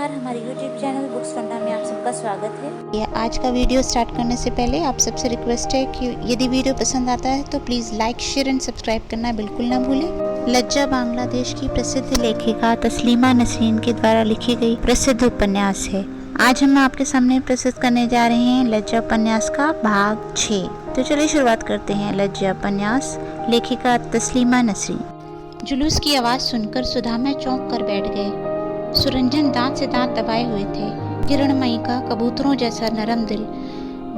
नमस्कार, हमारे YouTube channel books फंडा में आप सबका स्वागत है। आज का वीडियो स्टार्ट करने से पहले आप सबसे रिक्वेस्ट है कि यदि वीडियो पसंद आता है तो please like, share and subscribe करना बिल्कुल ना भूलें। लज्जा बांग्लादेश की प्रसिद्ध लेखिका तस्लीमा नसरीन के द्वारा लिखी गई प्रसिद्ध उपन्यास है। आज हम आपके सामने प्रस्तुत करने जा रहे हैं लज्जा उपन्यास का भाग 6। तो चलिए शुरुआत करते हैं। लज्जा उपन्यास, लेखिका तस्लीमा नसरीन। जुलूस की आवाज़ सुनकर सुदामा चौंक कर बैठ गए। सुरंजन दांत से दांत दबाए हुए थे। किरणमयी का कबूतरों जैसा नरम दिल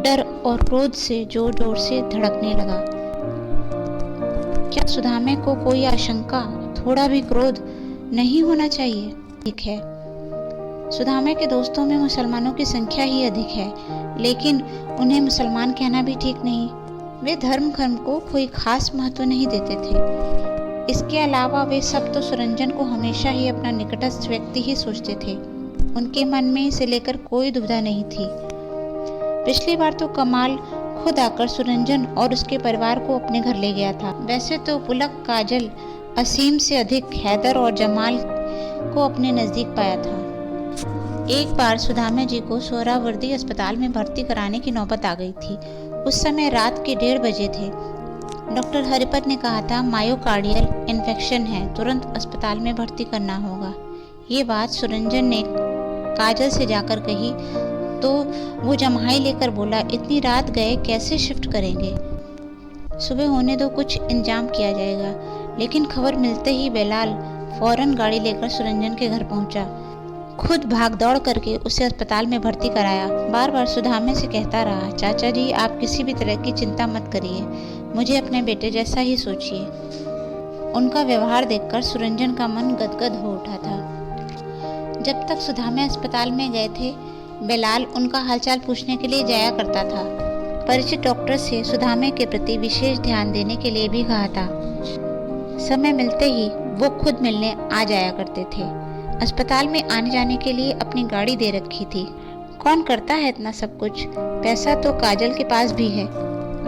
डर और क्रोध से जोर जोर से धड़कने लगा। क्या सुदामे को कोई आशंका, थोड़ा भी क्रोध नहीं होना चाहिए? ठीक है, सुदामे के दोस्तों में मुसलमानों की संख्या ही अधिक है, लेकिन उन्हें मुसलमान कहना भी ठीक नहीं। वे धर्म को कोई खास महत्व नहीं देते थे। इसके अलावा वे सब तो सुरंजन को हमेशा ही अपना निकटस्थ व्यक्ति ही सोचते थे। उनके मन में इसे लेकर कोई दुविधा नहीं थी। पिछली बार तो कमाल खुद आकर सुरंजन और उसके परिवार को अपने घर ले गया था। वैसे तो पुलक, काजल, असीम से अधिक हैदर और जमाल को अपने नजदीक पाया था। एक बार सुदामा जी को सोहरावर्दी अस्पताल में भर्ती कराने की नौबत आ गई थी। उस समय रात के 1:30 बजे थे। डॉक्टर हरिपत ने कहा था मायोकार्डियल इन्फेक्शन है, तुरंत अस्पताल में भर्ती करना होगा। ये बात सुरंजन ने काजल से जाकर कही तो वो जम्हाई लेकर बोला, इतनी रात गए कैसे शिफ्ट करेंगे? सुबह होने दो, कुछ इंतजाम किया जाएगा। लेकिन खबर मिलते ही बेलाल फौरन गाड़ी लेकर सुरंजन के घर पहुंचा। खुद भाग दौड़ करके उसे अस्पताल में भर्ती कराया। बार बार सुदामे से कहता रहा, चाचा जी आप किसी भी तरह की चिंता मत करिए, मुझे अपने बेटे जैसा ही सोचिए। उनका व्यवहार देखकर सुरंजन का मन गदगद हो उठा था। जब तक सुदामे अस्पताल में गए थे, बेलाल उनका हालचाल पूछने के लिए जाया करता था। परिचित डॉक्टर से सुदामे के प्रति विशेष ध्यान देने के लिए भी कहा था। समय मिलते ही वो खुद मिलने आ जाया करते थे। अस्पताल में आने जाने के लिए अपनी गाड़ी दे रखी थी। कौन करता है इतना सब कुछ? पैसा तो काजल के पास भी है,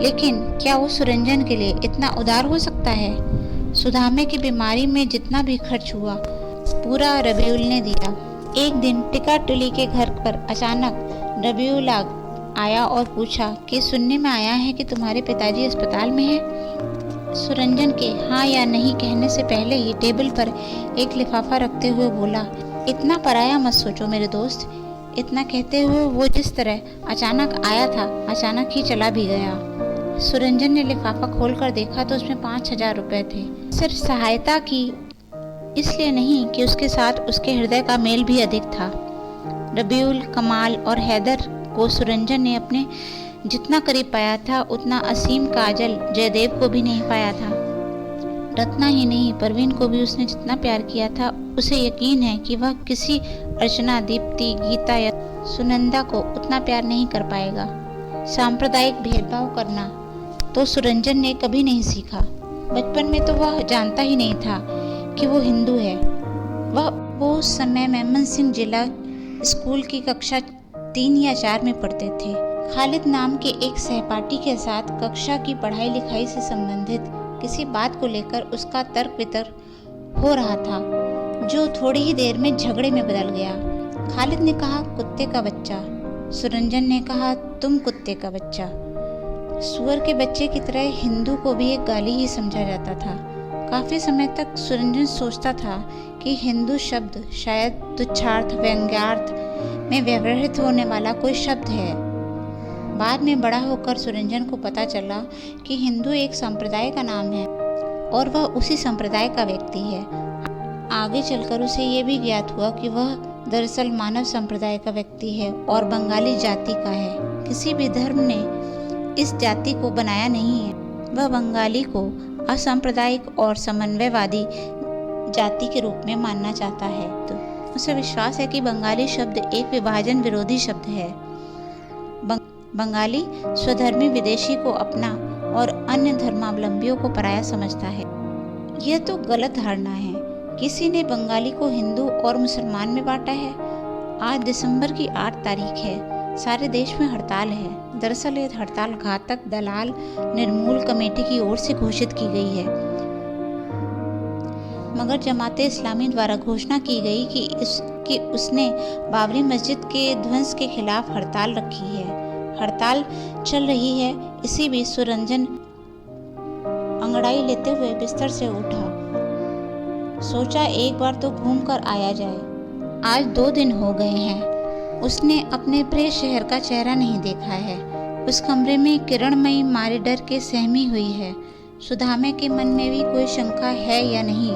लेकिन क्या वो सुरंजन के लिए इतना उदार हो सकता है? सुदामे की बीमारी में जितना भी खर्च हुआ पूरा रबीउल ने दिया। एक दिन टिकाटुली के घर पर अचानक रबीउल आया और पूछा कि सुनने में आया है कि तुम्हारे पिताजी अस्पताल में हैं। सुरंजन के हाँ या नहीं कहने से पहले ही टेबल पर एक लिफाफा रखते हुए बोला, इतना पराया मत सोचो मेरे दोस्त। इतना कहते हुए वो जिस तरह अचानक आया था, अचानक ही चला भी गया। सुरंजन ने लिफाफा खोलकर देखा तो उसमें 5,000 रुपए थे। सिर्फ सहायता की इसलिए नहीं कि उसके साथ उसके हृदय का मेल भी अधिक था। रबीउल, कमाल और हैदर को सुरंजन ने अपने जितना करीब पाया था, उतना असीम, काजल, जयदेव को भी नहीं पाया था। रत्ना ही नहीं, परवीन को भी उसने जितना प्यार किया था, उसे यकीन है कि वह किसी अर्चना, दीप्ति, गीता या सुनंदा को उतना प्यार नहीं कर पाएगा। सांप्रदायिक भेदभाव करना तो सुरंजन ने कभी नहीं सीखा। बचपन में तो वह जानता ही नहीं था कि वो हिंदू है। वो उस समय मेमन सिंह जिला स्कूल की कक्षा 3 या 4 में पढ़ते थे। खालिद नाम के एक सहपाठी के साथ कक्षा की पढ़ाई लिखाई से संबंधित किसी बात को लेकर उसका तर्क वितर्क हो रहा था, जो थोड़ी ही देर में झगड़े में बदल गया। खालिद ने कहा, कुत्ते का बच्चा। सुरंजन ने कहा, तुम कुत्ते का बच्चा। सुअर के बच्चे की तरह हिंदू को भी एक गाली ही समझा जाता था। काफी समय तक सुरंजन सोचता था कि हिंदू शब्द शायद तुच्छार्थ, व्यंग्यार्थ में व्यवहृत होने वाला कोई शब्द है। बाद में बड़ा होकर सुरंजन को पता चला कि हिंदू एक संप्रदाय का नाम है और वह उसी संप्रदाय का व्यक्ति है। आगे चलकर उसे ये भी ज्ञात हुआ कि वह दरअसल मानव संप्रदाय का व्यक्ति है और बंगाली जाति का है। किसी भी धर्म ने इस जाति को बनाया नहीं है। वह बंगाली को असांप्रदायिक और समन्वयवादी जाति के रूप में मानना चाहता है। तो उसे विश्वास है कि बंगाली शब्द एक विभाजन विरोधी शब्द है। बंगाली स्वधर्मी विदेशी को अपना और अन्य धर्मावलंबियों को पराया समझता है। यह तो गलत धारणा है। किसी ने बंगाली को हिंदू और मुसलमान में बांटा है। आज दिसंबर की 8 तारीख है। सारे देश में हड़ताल है। दरअसल यह हड़ताल घातक दलाल निर्मूल कमेटी की ओर से घोषित की गई है। मगर जमाते इस्लामी द्वारा घोषणा की गई कि उसने बाबरी मस्जिद के ध्वंस के खिलाफ हड़ताल रखी है। हड़ताल चल रही है। इसी बीच सुरंजन अंगड़ाई लेते हुए बिस्तर से उठा। सोचा एक बार तो घूम कर आया जाए। आज 2 दिन हो गए हैं उसने अपने प्रिय शहर का चेहरा नहीं देखा है। उस कमरे में किरणमयी मारे डर के सहमी हुई है। सुदामा के मन में भी कोई शंका है या नहीं,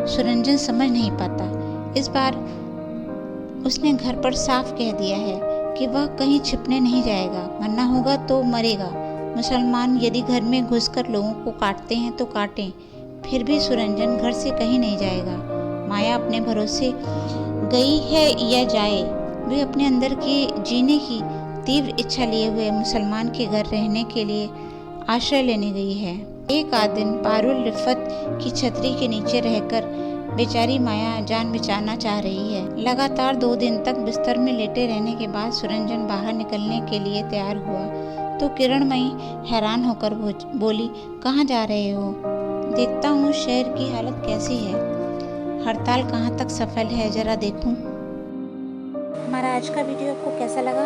सुरंजन समझ नहीं पाता। इस बार उसने घर पर साफ कह दिया है कि वह कहीं छिपने नहीं जाएगा, मरना होगा तो मरेगा। मुसलमान यदि घर में घुसकर लोगों को काटते हैं तो काटें, फिर भी सुरंजन घर से कहीं नहीं जाएगा। माया अपने भरोसे गई है या जाए, वे अपने अंदर की जीने की तीव्र इच्छा लिए हुए मुसलमान के घर रहने के लिए आश्रय लेने गई है। एक आध दिन पारुल रिफत की छतरी के नीचे रहकर बेचारी माया जान बचाना चाह रही है। लगातार 2 दिन तक बिस्तर में लेटे रहने के बाद सुरंजन बाहर निकलने के लिए तैयार हुआ तो किरणमयी हैरान होकर बोली, कहाँ जा रहे हो? देखता हूँ शहर की हालत कैसी है। हड़ताल कहाँ तक सफल है, जरा देखूं। हमारा आज का वीडियो आपको कैसा लगा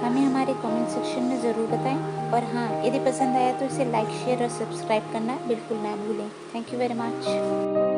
हमें हमारे कमेंट सेक्शन में ज़रूर बताएं। और हाँ, यदि पसंद आया तो इसे लाइक, शेयर और सब्सक्राइब करना बिल्कुल ना भूलें। Thank you very much.